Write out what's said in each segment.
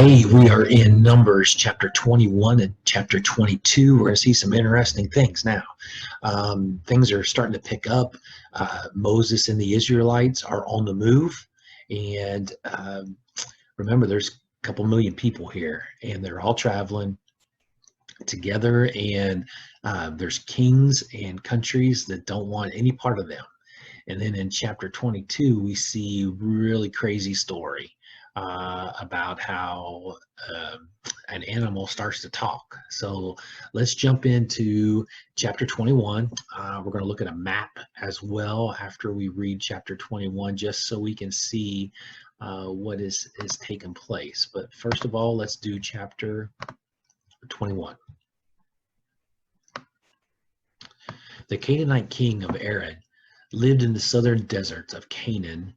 Hey, we are in Numbers chapter 21 and chapter 22. We're going to see some interesting things now. Things are starting to pick up. Moses and the Israelites are on the move. And remember, there's a couple million people here, and they're all traveling together. And there's kings and countries that don't want any part of them. And then in chapter 22, we see a really crazy story about how an animal starts to talk. So let's jump into chapter 21. We're going to look at a map as well after we read chapter 21, just so we can see what is taking place. But first of all, let's do chapter 21. The Canaanite king of Arad lived in the southern deserts of Canaan,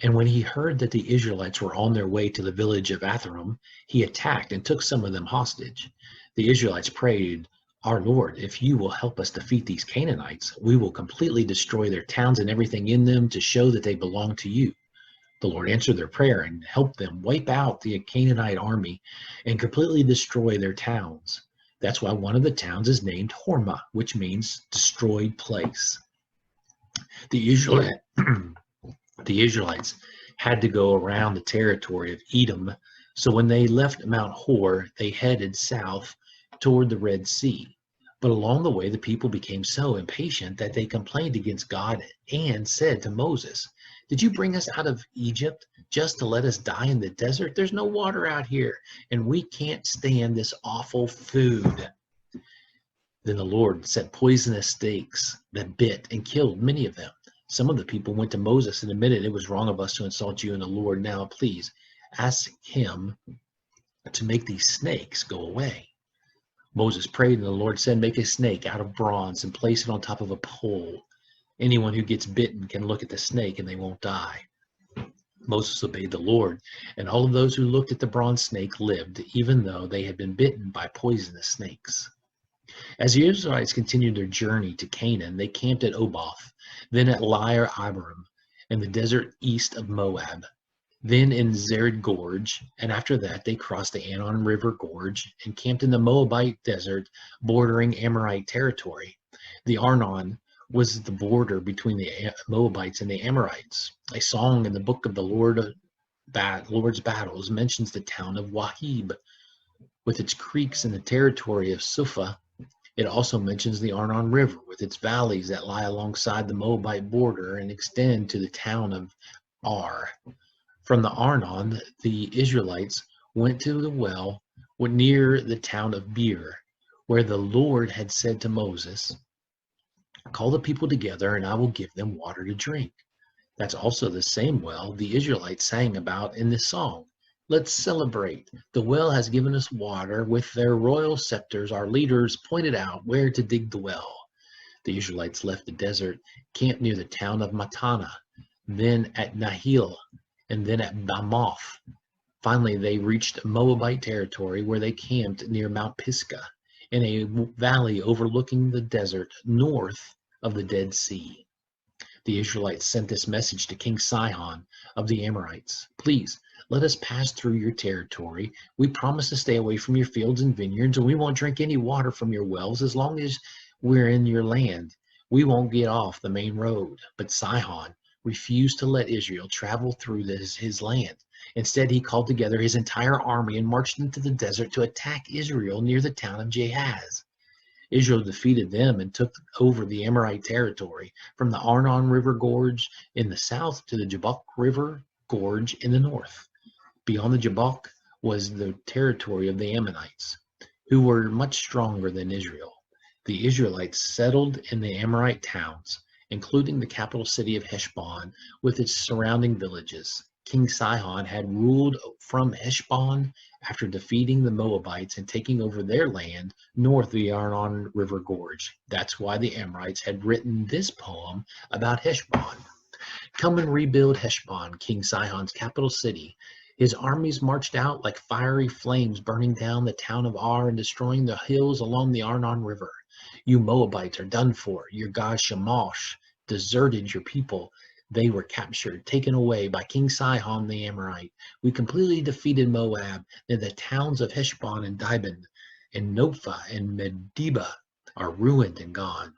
and when he heard that the Israelites were on their way to the village of Atharim, he attacked and took some of them hostage. The Israelites prayed, "Our Lord, if you will help us defeat these Canaanites, we will completely destroy their towns and everything in them to show that they belong to you." The Lord answered their prayer and helped them wipe out the Canaanite army and completely destroy their towns. That's why one of the towns is named Hormah, which means destroyed place. The Israelites had to go around the territory of Edom, so when they left Mount Hor, they headed south toward the Red Sea. But along the way, the people became so impatient that they complained against God and said to Moses, "Did you bring us out of Egypt just to let us die in the desert? There's no water out here, and we can't stand this awful food." Then the Lord set poisonous snakes that bit and killed many of them. Some of the people went to Moses and admitted, "It was wrong of us to insult you and the Lord. Now, please ask him to make these snakes go away." Moses prayed, and the Lord said, "Make a snake out of bronze and place it on top of a pole. Anyone who gets bitten can look at the snake and they won't die." Moses obeyed the Lord, and all of those who looked at the bronze snake lived, even though they had been bitten by poisonous snakes. As the Israelites continued their journey to Canaan, they camped at Oboth, then at Lyre Abarim, in the desert east of Moab, then in Zered Gorge, and after that they crossed the Arnon River Gorge and camped in the Moabite desert bordering Amorite territory. The Arnon was the border between the Moabites and the Amorites. A song in the book of the Lord's Battles mentions the town of Wahib, with its creeks in the territory of Suphah. It also mentions the Arnon River with its valleys that lie alongside the Moabite border and extend to the town of Ar. From the Arnon, the Israelites went to the well near the town of Beer, where the Lord had said to Moses, "Call the people together and I will give them water to drink." That's also the same well the Israelites sang about in this song. "Let's celebrate. The well has given us water. With their royal scepters, our leaders pointed out where to dig the well." The Israelites left the desert, camped near the town of Matana, then at Nahil, and then at Bamoth. Finally, they reached Moabite territory where they camped near Mount Pisgah, in a valley overlooking the desert north of the Dead Sea. The Israelites sent this message to King Sihon of the Amorites: "Please, let us pass through your territory. We promise to stay away from your fields and vineyards, and we won't drink any water from your wells as long as we're in your land. We won't get off the main road." But Sihon refused to let Israel travel through his land. Instead, he called together his entire army and marched into the desert to attack Israel near the town of Jahaz. Israel defeated them and took over the Amorite territory from the Arnon River Gorge in the south to the Jabbok River Gorge in the north. Beyond the Jabbok was the territory of the Ammonites, who were much stronger than Israel. The Israelites settled in the Amorite towns, including the capital city of Heshbon with its surrounding villages. King Sihon had ruled from Heshbon after defeating the Moabites and taking over their land north of the Arnon River Gorge. That's why the Amorites had written this poem about Heshbon. "Come and rebuild Heshbon, King Sihon's capital city. His armies marched out like fiery flames, burning down the town of Ar and destroying the hills along the Arnon River. You Moabites are done for. Your god Chemosh deserted your people. they were captured, taken away by King Sihon the Amorite. We completely defeated Moab, and the towns of Heshbon and Dibon and Nophah and Medeba are ruined and gone.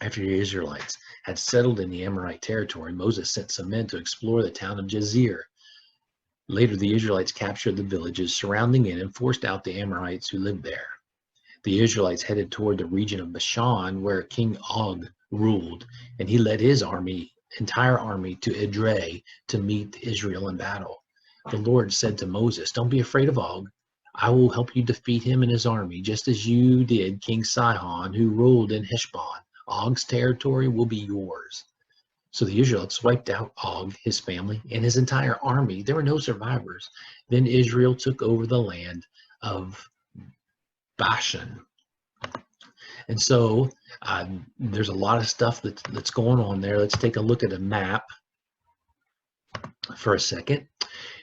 After the Israelites had settled in the Amorite territory, Moses sent some men to explore the town of Jazer. Later, the Israelites captured the villages surrounding it and forced out the Amorites who lived there. The Israelites headed toward the region of Bashan, where King Og ruled, and he led his entire army to Edrei to meet Israel in battle. The Lord said to Moses, "Don't be afraid of Og. I will help you defeat him and his army, just as you did King Sihon, who ruled in Heshbon. Og's territory will be yours." So the Israelites wiped out Og, his family, and his entire army. There were no survivors. Then Israel took over the land of Bashan. And so there's a lot of stuff that's going on there. Let's take a look at a map for a second.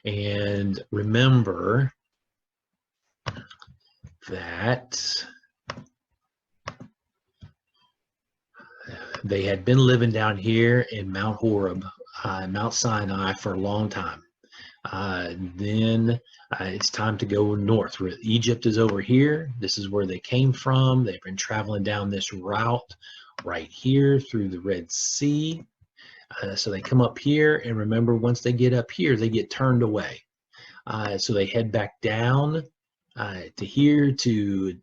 And remember that they had been living down here in Mount Horeb, Mount Sinai, for a long time. Then it's time to go north. Egypt is over here. This is where they came from. They've been traveling down this route right here through the Red Sea. So they come up here, and remember, once they get up here, they get turned away. So they head back down to here to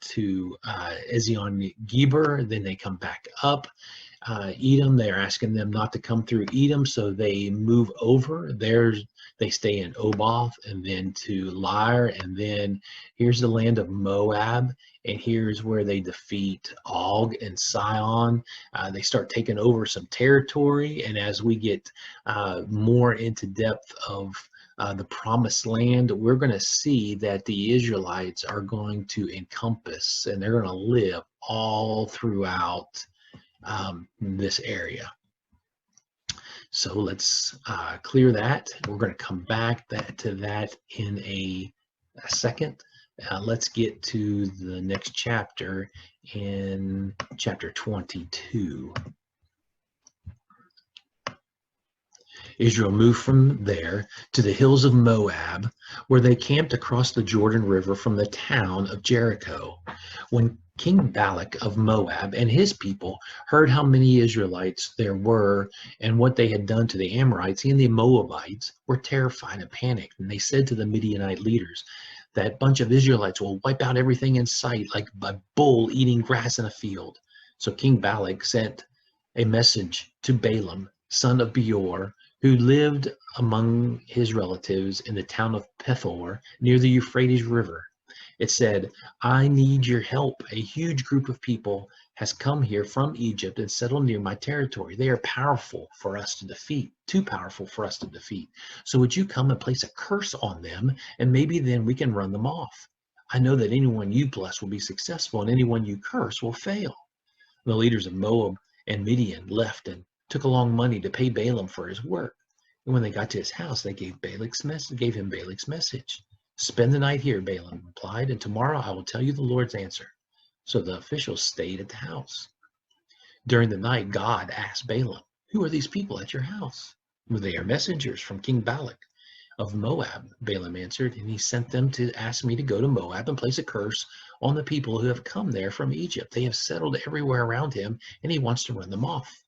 Ezion Geber. Then they come back up. Edom, they're asking them not to come through Edom, so they move over. They stay in Oboth, and then to Lyre, and then here's the land of Moab, and here's where they defeat Og and Sihon. They start taking over some territory, and as we get more into depth of the promised land, we're going to see that the Israelites are going to encompass, and they're going to live all throughout this area. So let's clear that. We're going to come back to that in a second. Let's get to the next chapter, in chapter 22. Israel moved from there to the hills of Moab, where they camped across the Jordan River from the town of Jericho. When King Balak of Moab and his people heard how many Israelites there were and what they had done to the Amorites and the Moabites, were terrified and panicked. And they said to the Midianite leaders, "That bunch of Israelites will wipe out everything in sight, like a bull eating grass in a field." So King Balak sent a message to Balaam, son of Beor, who lived among his relatives in the town of Pethor near the Euphrates River. It said, "I need your help. A huge group of people has come here from Egypt and settled near my territory. They are powerful for us to defeat, too powerful for us to defeat. So would you come and place a curse on them, and maybe then we can run them off? I know that anyone you bless will be successful, and anyone you curse will fail." The leaders of Moab and Midian left and took along money to pay Balaam for his work. And when they got to his house, they gave him Balak's message. "Spend the night here," Balaam replied, "and tomorrow I will tell you the Lord's answer." So the officials stayed at the house. During the night, God asked Balaam, "Who are these people at your house?" "Well, they are messengers from King Balak of Moab," Balaam answered, "and he sent them to ask me to go to Moab and place a curse on the people who have come there from Egypt. They have settled everywhere around him, and he wants to run them off."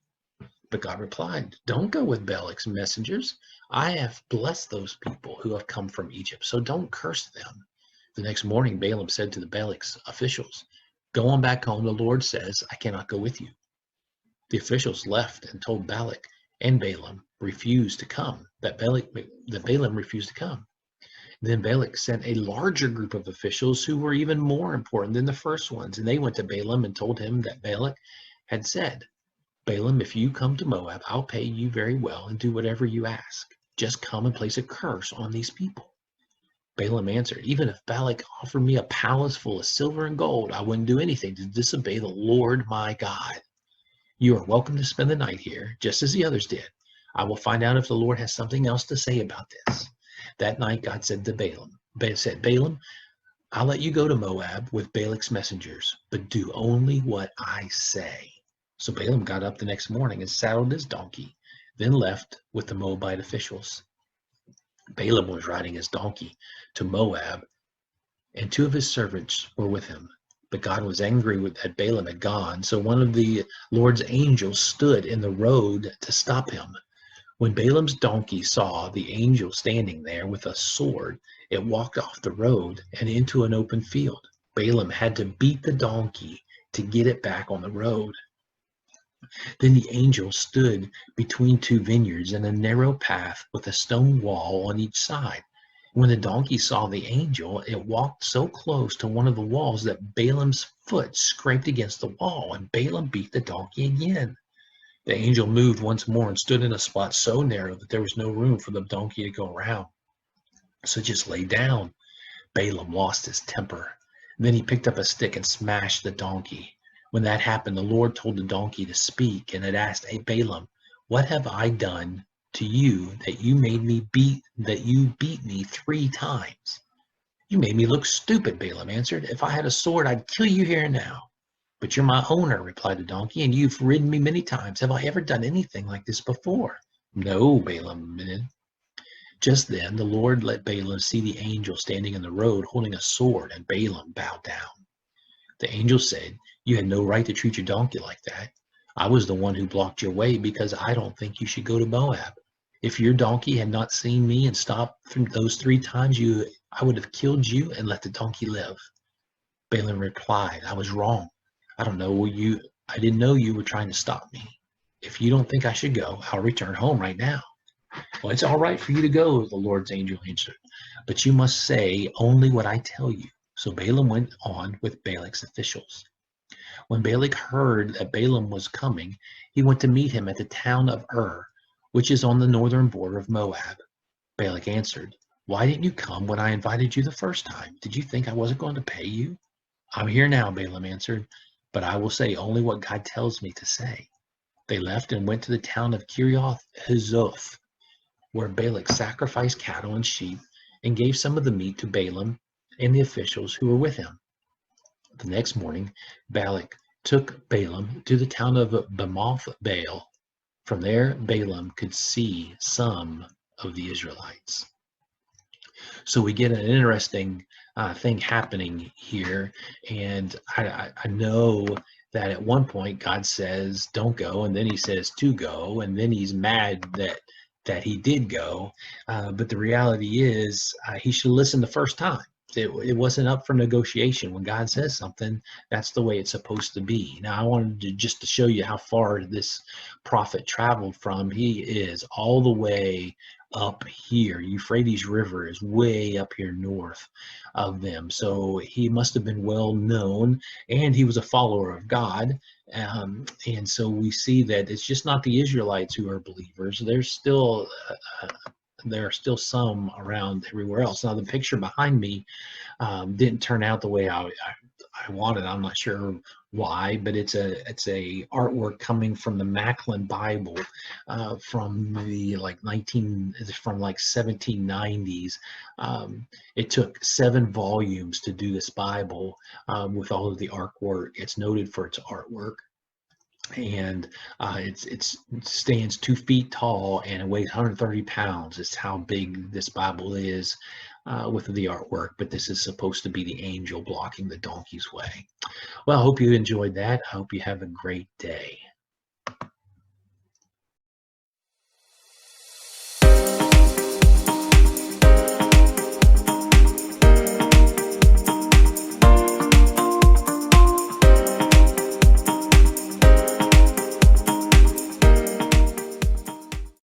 But God replied, "Don't go with Balak's messengers. I have blessed those people who have come from Egypt, so don't curse them." The next morning, Balaam said to the Balak's officials, "Go on back home. The Lord says, I cannot go with you." The officials left and told Balak, and Balaam refused to come, that Balaam refused to come. Then Balak sent a larger group of officials who were even more important than the first ones, and they went to Balaam and told him that Balak had said, "Balaam, if you come to Moab, I'll pay you very well and do whatever you ask. Just come and place a curse on these people." Balaam answered, "Even if Balak offered me a palace full of silver and gold, I wouldn't do anything to disobey the Lord my God. You are welcome to spend the night here, just as the others did. I will find out if the Lord has something else to say about this." That night God said to Balaam, "Balaam, I'll let you go to Moab with Balak's messengers, but do only what I say." So Balaam got up the next morning and saddled his donkey. then left with the Moabite officials. Balaam was riding his donkey to Moab, and two of his servants were with him. But God was angry that Balaam had gone, so one of the Lord's angels stood in the road to stop him. When Balaam's donkey saw the angel standing there with a sword, it walked off the road and into an open field. Balaam had to beat the donkey to get it back on the road. Then the angel stood between two vineyards in a narrow path with a stone wall on each side. When the donkey saw the angel, it walked so close to one of the walls that Balaam's foot scraped against the wall, and Balaam beat the donkey again. The angel moved once more and stood in a spot so narrow that there was no room for the donkey to go around. So it just lay down. Balaam lost his temper. Then he picked up a stick and smashed the donkey. When that happened, the Lord told the donkey to speak, and it asked, "Hey Balaam, what have I done to you that you beat me 3 times?" "You made me look stupid," Balaam answered. "If I had a sword, I'd kill you here and now." "But you're my owner," replied the donkey, "and you've ridden me many times. Have I ever done anything like this before?" "No," Balaam admitted. Just then the Lord let Balaam see the angel standing in the road holding a sword, and Balaam bowed down. The angel said, "You had no right to treat your donkey like that. I was the one who blocked your way because I don't think you should go to Moab. If your donkey had not seen me and stopped from those 3 times, I would have killed you and let the donkey live." Balaam replied, "I was wrong. I didn't know you were trying to stop me. If you don't think I should go, I'll return home right now." "Well, it's all right for you to go," the Lord's angel answered, "but you must say only what I tell you." So Balaam went on with Balak's officials. When Balak heard that Balaam was coming, he went to meet him at the town of which is on the northern border of Moab. Balak answered, "Why didn't you come when I invited you the first time? Did you think I wasn't going to pay you?" "I'm here now," Balaam answered, "but I will say only what God tells me to say." They left and went to the town of Kiriath Huzoth, where Balak sacrificed cattle and sheep and gave some of the meat to Balaam and the officials who were with him. The next morning, Balak took Balaam to the town of Bamoth Baal. From there, Balaam could see some of the Israelites. So we get an interesting thing happening here, and I know that at one point God says don't go, and then he says to go, and then he's mad that he did go, but the reality is he should listen the first time. It wasn't up for negotiation. When God says something, that's the way it's supposed to be. Now, I wanted just to show you how far this prophet traveled from. He is all the way up here. Euphrates River is way up here north of them. So he must have been well known, and he was a follower of God. And so we see that it's just not the Israelites who are believers. There are still some around everywhere else. Now, the picture behind me didn't turn out the way I wanted. I'm not sure why, but it's a artwork coming from the Macklin Bible from the from 1790s. It took 7 volumes to do this Bible with all of the artwork. It's noted for its artwork. And it stands 2 feet tall and it weighs 130 pounds. It's how big this Bible is with the artwork, but this is supposed to be the angel blocking the donkey's way. Well, I hope you enjoyed that. I hope you have a great day.